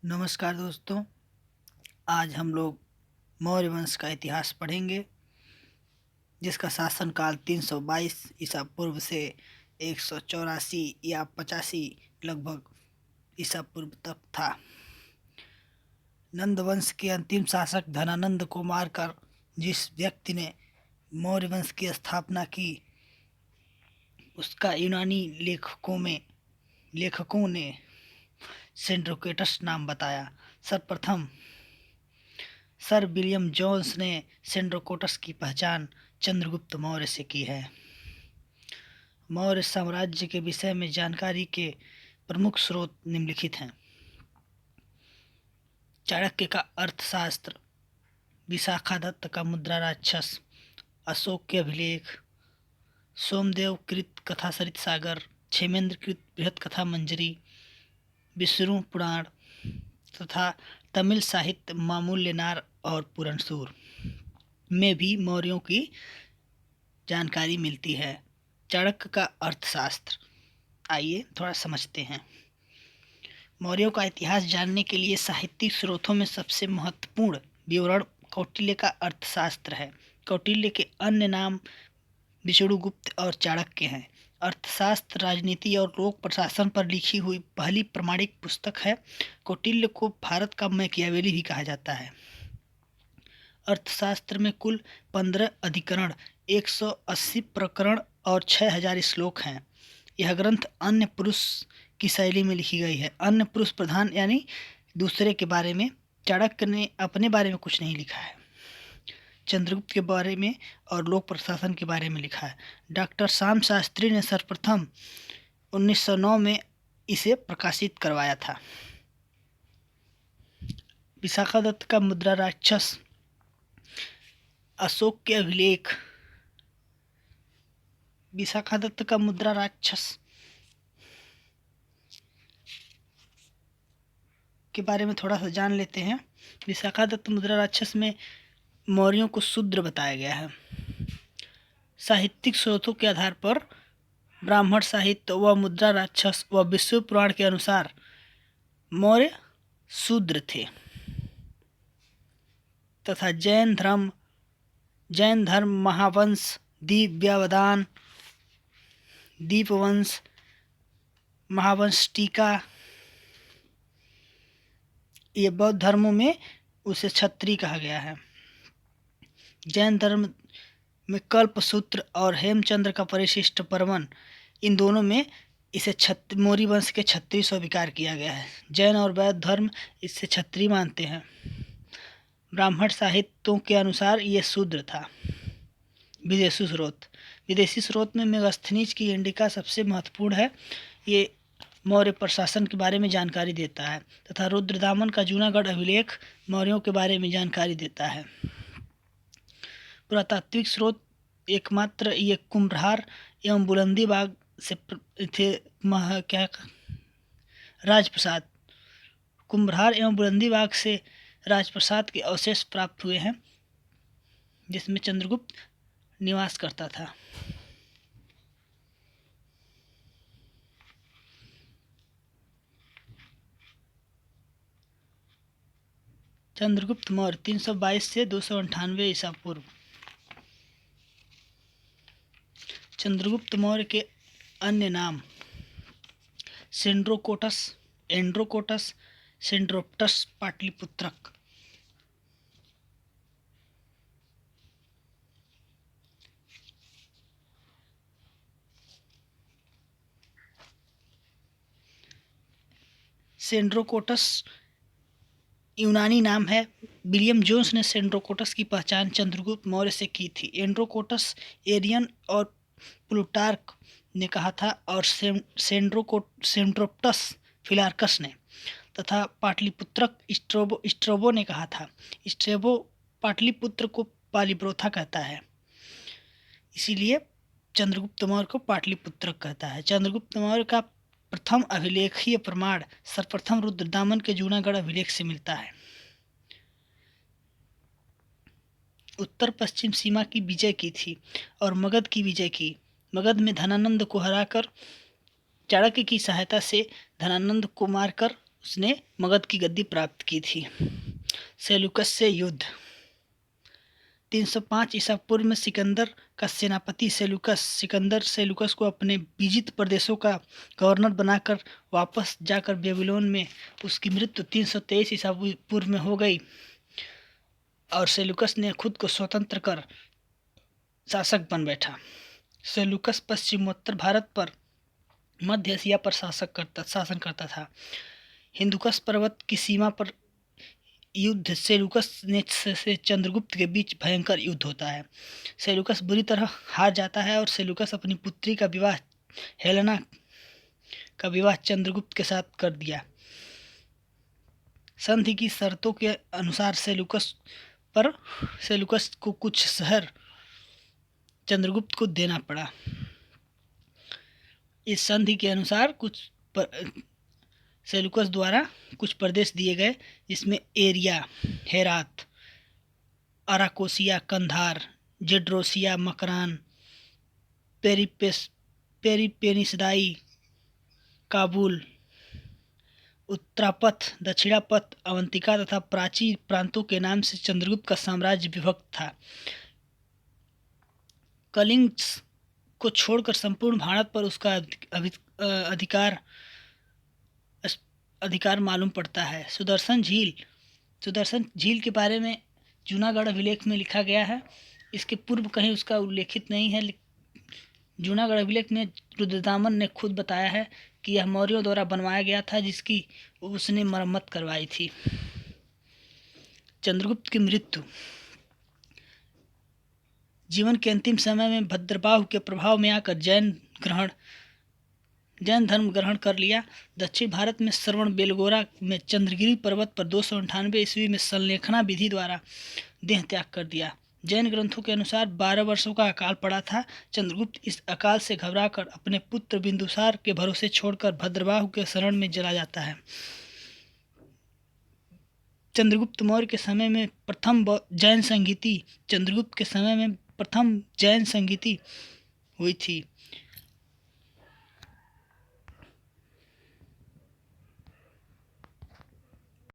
नमस्कार दोस्तों। आज हम लोग मौर्य वंश का इतिहास पढ़ेंगे, जिसका शासनकाल 322 ईसा पूर्व से 184 या 85 लगभग ईसा पूर्व तक था। नंद वंश के अंतिम शासक धनानंद को मारकर जिस व्यक्ति ने मौर्य वंश की स्थापना की, उसका यूनानी लेखकों ने सेंड्रोकेटस नाम बताया। सर्वप्रथम सर विलियम जोन्स ने सेंड्रोकोटस की पहचान चंद्रगुप्त मौर्य से की है। मौर्य साम्राज्य के विषय में जानकारी के प्रमुख स्रोत निम्नलिखित हैं। चाणक्य का अर्थशास्त्र, विशाखादत्त का मुद्रा राक्षस, अशोक के अभिलेख, सोमदेव कृत कथासरित सागर, क्षेमेंद्र कृत बृहत कथा मंजरी, विष्णु पुराण तथा तमिल साहित्य मामूल्यनार और पुरनसूर में भी मौर्यों की जानकारी मिलती है। चाणक्य का अर्थशास्त्र, आइए थोड़ा समझते हैं। मौर्यों का इतिहास जानने के लिए साहित्यिक स्रोतों में सबसे महत्वपूर्ण विवरण कौटिल्य का अर्थशास्त्र है। कौटिल्य के अन्य नाम विष्णुगुप्त और चाणक्य हैं। अर्थशास्त्र राजनीति और लोक प्रशासन पर लिखी हुई पहली प्रमाणिक पुस्तक है। कौटिल्य को भारत का मैकियावेली भी कहा जाता है। अर्थशास्त्र में कुल 15 अधिकरण, 180 प्रकरण और 6000 श्लोक हैं। यह ग्रंथ अन्य पुरुष की शैली में लिखी गई है। अन्य पुरुष प्रधान यानी दूसरे के बारे में। चाणक्य ने अपने बारे में कुछ नहीं लिखा है। चंद्रगुप्त के बारे में और लोक प्रशासन के बारे में लिखा है। डॉक्टर श्याम शास्त्री ने सर्वप्रथम 1909 में इसे प्रकाशित करवाया था। विशाखादत्त का मुद्रा राक्षस, अशोक के अभिलेख, विशाखादत्त का मुद्रा राक्षस के बारे में थोड़ा सा जान लेते हैं। विशाखादत्त मुद्रा राक्षस में मौर्यों को शूद्र बताया गया है। साहित्यिक स्रोतों के आधार पर ब्राह्मण साहित्य व मुद्रा राक्षस व विष्णु पुराण के अनुसार मौर्य शूद्र थे तथा जैन धर्म महावंश, दिव्यावदान, दीपवंश, महावंश टीका, ये बौद्ध धर्मों में उसे क्षत्रिय कहा गया है। जैन धर्म में कल्पसूत्र और हेमचंद्र का परिशिष्ट परमन, इन दोनों में इसे मौर्य वंश के क्षत्रिय स्वीकार किया गया है। जैन और बौद्ध धर्म इसे क्षत्रिय मानते हैं। ब्राह्मण साहित्यों के अनुसार ये शूद्र था। विदेशी स्रोत में मेगास्थनीज की इंडिका सबसे महत्वपूर्ण है। ये मौर्य प्रशासन के बारे में जानकारी देता है तथा रुद्रदामन का जूनागढ़ अभिलेख मौर्यों के बारे में जानकारी देता है। पुरातात्विक स्रोत एकमात्र ये कुम्भरहार एवं बुलंदीबाग से थे। क्या राजप्रसाद, कुम्भरहार एवं बुलंदीबाग से राजप्रसाद के अवशेष प्राप्त हुए हैं, जिसमें चंद्रगुप्त निवास करता था। चंद्रगुप्त मौर्य 322 से 298 ईसा पूर्व। चंद्रगुप्त मौर्य के अन्य नाम सेंड्रोकोटस, एंड्रोकोटस, सेंड्रोप्टस पाटलिपुत्रक। सेंड्रोकोटस यूनानी नाम है। विलियम जोन्स ने सेंड्रोकोटस की पहचान चंद्रगुप्त मौर्य से की थी। एंड्रोकोटस एरियन और प्लूटार्क ने कहा था और सेंड्रोप्टस फिलार्कस ने, तथा पाटलिपुत्रक स्ट्रोबो ने कहा था। स्ट्रोबो पाटलिपुत्र को पालिप्रोथा कहता है, इसीलिए चंद्रगुप्त मौर्य को पाटलिपुत्रक कहता है। चंद्रगुप्त मौर्य का प्रथम अभिलेखीय प्रमाण सर्वप्रथम रुद्रदामन के जूनागढ़ अभिलेख से मिलता है। उत्तर पश्चिम सीमा की विजय की थी और मगध की विजय की। मगध में धनानंद को हराकर चाणक्य की सहायता से धनानंद को मारकर उसने मगध की गद्दी प्राप्त की थी। सेल्यूकस से युद्ध। 305 ईसा पूर्व में सिकंदर का सेनापति सिकंदर सेल्यूकस को अपने विजित प्रदेशों का गवर्नर बनाकर वापस जाकर बेबीलोन में उसकी मृत्यु 323 ईसा पूर्व में हो गई और सेल्यूकस ने खुद को स्वतंत्र कर शासक बन बैठा। सेल्यूकस पश्चिमोत्तर भारत पर मध्य एशिया पर शासन करता था। हिंदुकश पर्वत की सीमा पर युद्ध सेल्यूकस ने से चंद्रगुप्त के बीच भयंकर युद्ध होता है। सेल्यूकस बुरी तरह हार जाता है और सेल्यूकस अपनी पुत्री का विवाह हेलेना का विवाह चंद्रगुप्त के साथ कर दिया। संधि की शर्तों के अनुसार सेल्यूकस को कुछ शहर चंद्रगुप्त को देना पड़ा। इस संधि के अनुसार सेल्यूकस द्वारा कुछ प्रदेश दिए गए, जिसमें Aria, Herat, Arachosia, Kandahar, Gedrosia, Makran, Paropanisadae, Kabul, Uttarapatha, Dakshinapatha, Avantika तथा प्राची प्रांतों के नाम से चंद्रगुप्त का साम्राज्य विभक्त था। कलिंग को छोड़कर संपूर्ण भारत पर उसका अधिकार मालूम पड़ता है। सुदर्शन झील के बारे में जूनागढ़ अभिलेख में लिखा गया है। इसके पूर्व कहीं उसका उल्लेखित नहीं है। जूनागढ़ अभिलेख में रुद्रदामन ने खुद बताया है कि यह मौर्यों द्वारा बनवाया गया था, जिसकी उसने मरम्मत करवाई थी। चंद्रगुप्त की मृत्यु। जीवन के अंतिम समय में भद्रबाहु के प्रभाव में आकर जैन धर्म ग्रहण कर लिया। दक्षिण भारत में श्रवण बेलगोरा में चंद्रगिरी पर्वत पर 298 ईस्वी में संलेखना विधि द्वारा देह त्याग कर दिया। जैन ग्रंथों के अनुसार 12 वर्षों का अकाल पड़ा था। चंद्रगुप्त इस अकाल से घबराकर अपने पुत्र बिंदुसार के भरोसे छोड़कर भद्रबाहु के शरण में चला जाता है। चंद्रगुप्त मौर्य के समय में प्रथम जैन संगीति हुई थी।